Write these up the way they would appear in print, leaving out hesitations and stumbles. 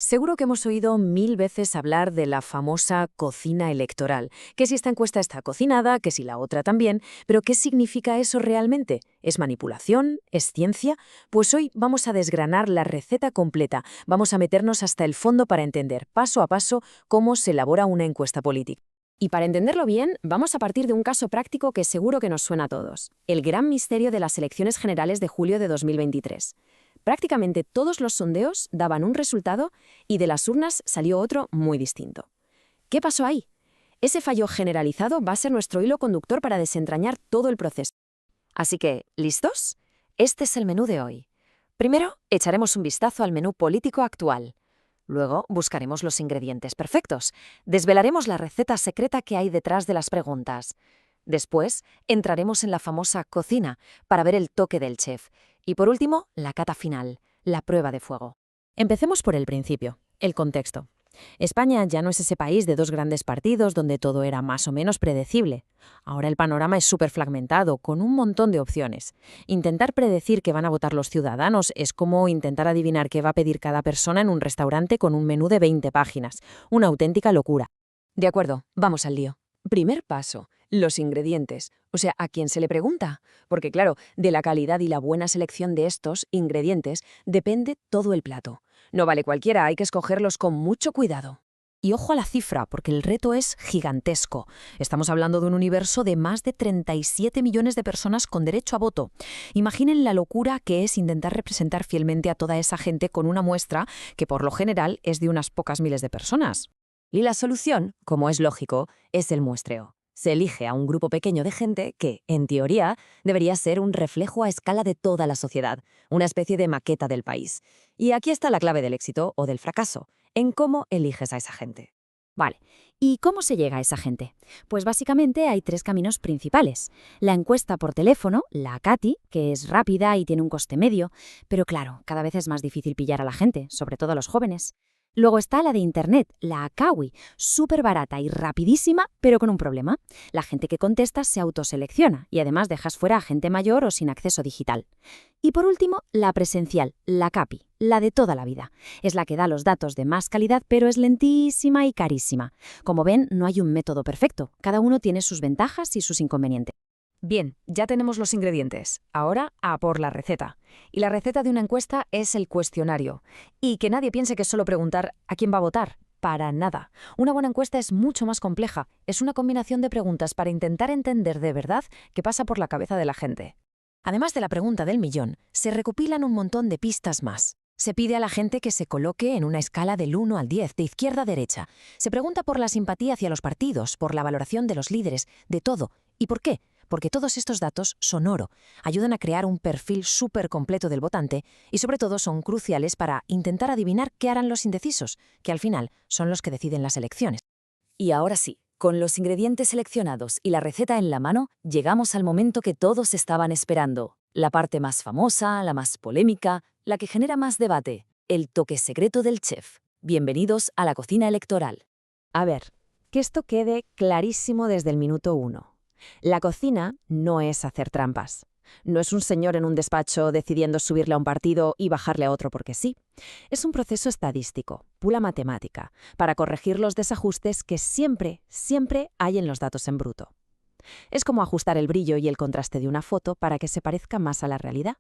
Seguro que hemos oído 1000 veces hablar de la famosa cocina electoral, que si esta encuesta está cocinada, que si la otra también, pero ¿qué significa eso realmente? ¿Es manipulación? ¿Es ciencia? Pues hoy vamos a desgranar la receta completa, vamos a meternos hasta el fondo para entender paso a paso cómo se elabora una encuesta política. Y para entenderlo bien, vamos a partir de un caso práctico que seguro que nos suena a todos, el gran misterio de las elecciones generales de julio de 2023. Prácticamente todos los sondeos daban un resultado y de las urnas salió otro muy distinto. ¿Qué pasó ahí? Ese fallo generalizado va a ser nuestro hilo conductor para desentrañar todo el proceso. Así que, ¿listos? Este es el menú de hoy. Primero, echaremos un vistazo al menú político actual. Luego, buscaremos los ingredientes perfectos. Desvelaremos la receta secreta que hay detrás de las preguntas. Después, entraremos en la famosa cocina para ver el toque del chef. Y por último, la cata final, la prueba de fuego. Empecemos por el principio, el contexto. España ya no es ese país de dos grandes partidos donde todo era más o menos predecible. Ahora el panorama es súper fragmentado, con un montón de opciones. Intentar predecir qué van a votar los ciudadanos es como intentar adivinar qué va a pedir cada persona en un restaurante con un menú de 20 páginas. Una auténtica locura. De acuerdo, vamos al lío. Primer paso, los ingredientes. O sea, ¿a quién se le pregunta? Porque claro, de la calidad y la buena selección de estos ingredientes depende todo el plato. No vale cualquiera, hay que escogerlos con mucho cuidado. Y ojo a la cifra, porque el reto es gigantesco. Estamos hablando de un universo de más de 37 millones de personas con derecho a voto. Imaginen la locura que es intentar representar fielmente a toda esa gente con una muestra que por lo general es de unas pocas miles de personas. Y la solución, como es lógico, es el muestreo. Se elige a un grupo pequeño de gente que, en teoría, debería ser un reflejo a escala de toda la sociedad, una especie de maqueta del país. Y aquí está la clave del éxito o del fracaso, en cómo eliges a esa gente. Vale, ¿y cómo se llega a esa gente? Pues básicamente hay tres caminos principales. La encuesta por teléfono, la CATI, que es rápida y tiene un coste medio, pero claro, cada vez es más difícil pillar a la gente, sobre todo a los jóvenes. Luego está la de Internet, la ACAWI, súper barata y rapidísima, pero con un problema. La gente que contesta se autoselecciona y además dejas fuera a gente mayor o sin acceso digital. Y por último, la presencial, la CAPI, la de toda la vida. Es la que da los datos de más calidad, pero es lentísima y carísima. Como ven, no hay un método perfecto. Cada uno tiene sus ventajas y sus inconvenientes. Bien, ya tenemos los ingredientes. Ahora a por la receta. Y la receta de una encuesta es el cuestionario. Y que nadie piense que es solo preguntar ¿a quién va a votar? Para nada. Una buena encuesta es mucho más compleja. Es una combinación de preguntas para intentar entender de verdad qué pasa por la cabeza de la gente. Además de la pregunta del millón, se recopilan un montón de pistas más. Se pide a la gente que se coloque en una escala del 1 al 10, de izquierda a derecha. Se pregunta por la simpatía hacia los partidos, por la valoración de los líderes, de todo. ¿Y por qué? Porque todos estos datos son oro, ayudan a crear un perfil súper completo del votante y sobre todo son cruciales para intentar adivinar qué harán los indecisos, que al final son los que deciden las elecciones. Y ahora sí, con los ingredientes seleccionados y la receta en la mano, llegamos al momento que todos estaban esperando. La parte más famosa, la más polémica, la que genera más debate, el toque secreto del chef. Bienvenidos a la cocina electoral. A ver, que esto quede clarísimo desde el minuto 1. La cocina no es hacer trampas. No es un señor en un despacho decidiendo subirle a un partido y bajarle a otro porque sí. Es un proceso estadístico, pura matemática, para corregir los desajustes que siempre hay en los datos en bruto. Es como ajustar el brillo y el contraste de una foto para que se parezca más a la realidad.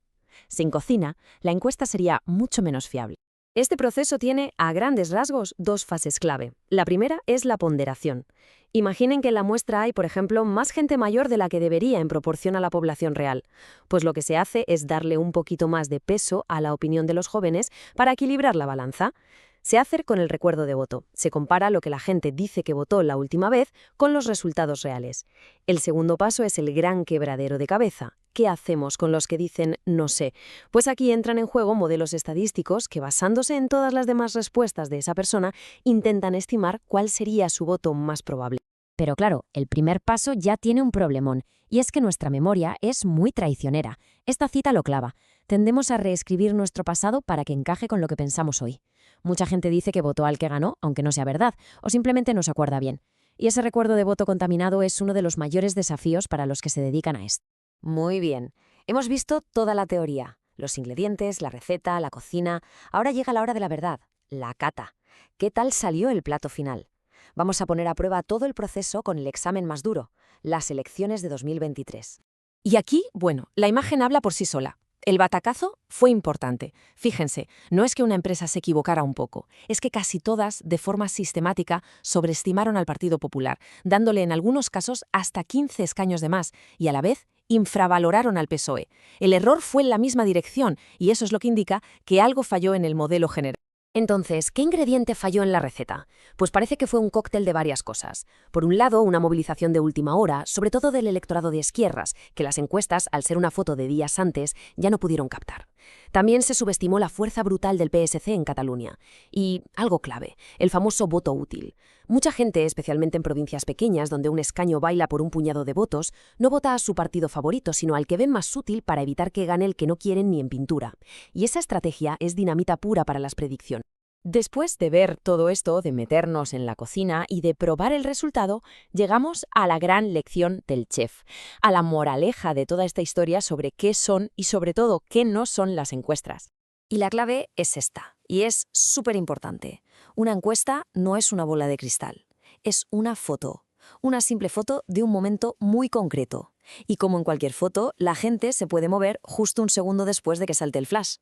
Sin cocina, la encuesta sería mucho menos fiable. Este proceso tiene, a grandes rasgos, dos fases clave. La primera es la ponderación. Imaginen que en la muestra hay, por ejemplo, más gente mayor de la que debería en proporción a la población real. Pues lo que se hace es darle un poquito más de peso a la opinión de los jóvenes para equilibrar la balanza. Se hace con el recuerdo de voto. Se compara lo que la gente dice que votó la última vez con los resultados reales. El segundo paso es el gran quebradero de cabeza. ¿Qué hacemos con los que dicen no sé? Pues aquí entran en juego modelos estadísticos que, basándose en todas las demás respuestas de esa persona, intentan estimar cuál sería su voto más probable. Pero claro, el primer paso ya tiene un problemón, y es que nuestra memoria es muy traicionera. Esta cita lo clava. Tendemos a reescribir nuestro pasado para que encaje con lo que pensamos hoy. Mucha gente dice que votó al que ganó, aunque no sea verdad, o simplemente no se acuerda bien. Y ese recuerdo de voto contaminado es uno de los mayores desafíos para los que se dedican a esto. Muy bien. Hemos visto toda la teoría, los ingredientes, la receta, la cocina. Ahora llega la hora de la verdad, la cata. ¿Qué tal salió el plato final? Vamos a poner a prueba todo el proceso con el examen más duro, las elecciones de 2023. Y aquí, bueno, la imagen habla por sí sola. El batacazo fue importante. Fíjense, no es que una empresa se equivocara un poco, es que casi todas, de forma sistemática, sobreestimaron al Partido Popular, dándole en algunos casos hasta 15 escaños de más, y a la vez infravaloraron al PSOE. El error fue en la misma dirección, y eso es lo que indica que algo falló en el modelo general. Entonces, ¿qué ingrediente falló en la receta? Pues parece que fue un cóctel de varias cosas. Por un lado, una movilización de última hora, sobre todo del electorado de izquierdas, que las encuestas, al ser una foto de días antes, ya no pudieron captar. También se subestimó la fuerza brutal del PSC en Cataluña. Y, algo clave, el famoso voto útil. Mucha gente, especialmente en provincias pequeñas donde un escaño baila por un puñado de votos, no vota a su partido favorito, sino al que ven más útil para evitar que gane el que no quieren ni en pintura. Y esa estrategia es dinamita pura para las predicciones. Después de ver todo esto, de meternos en la cocina y de probar el resultado, llegamos a la gran lección del chef, a la moraleja de toda esta historia sobre qué son y sobre todo qué no son las encuestas. Y la clave es esta, y es súper importante. Una encuesta no es una bola de cristal, es una foto. Una simple foto de un momento muy concreto. Y como en cualquier foto, la gente se puede mover justo un segundo después de que salte el flash.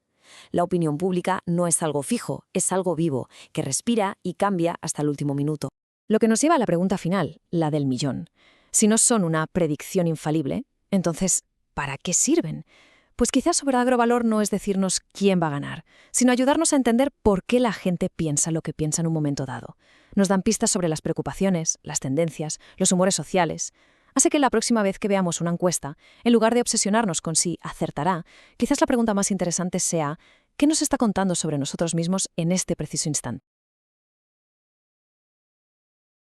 La opinión pública no es algo fijo, es algo vivo, que respira y cambia hasta el último minuto. Lo que nos lleva a la pregunta final, la del millón. Si no son una predicción infalible, entonces, ¿para qué sirven? Pues quizás su verdadero valor no es decirnos quién va a ganar, sino ayudarnos a entender por qué la gente piensa lo que piensa en un momento dado. Nos dan pistas sobre las preocupaciones, las tendencias, los humores sociales. Así que la próxima vez que veamos una encuesta, en lugar de obsesionarnos con si acertará, quizás la pregunta más interesante sea ¿qué nos está contando sobre nosotros mismos en este preciso instante?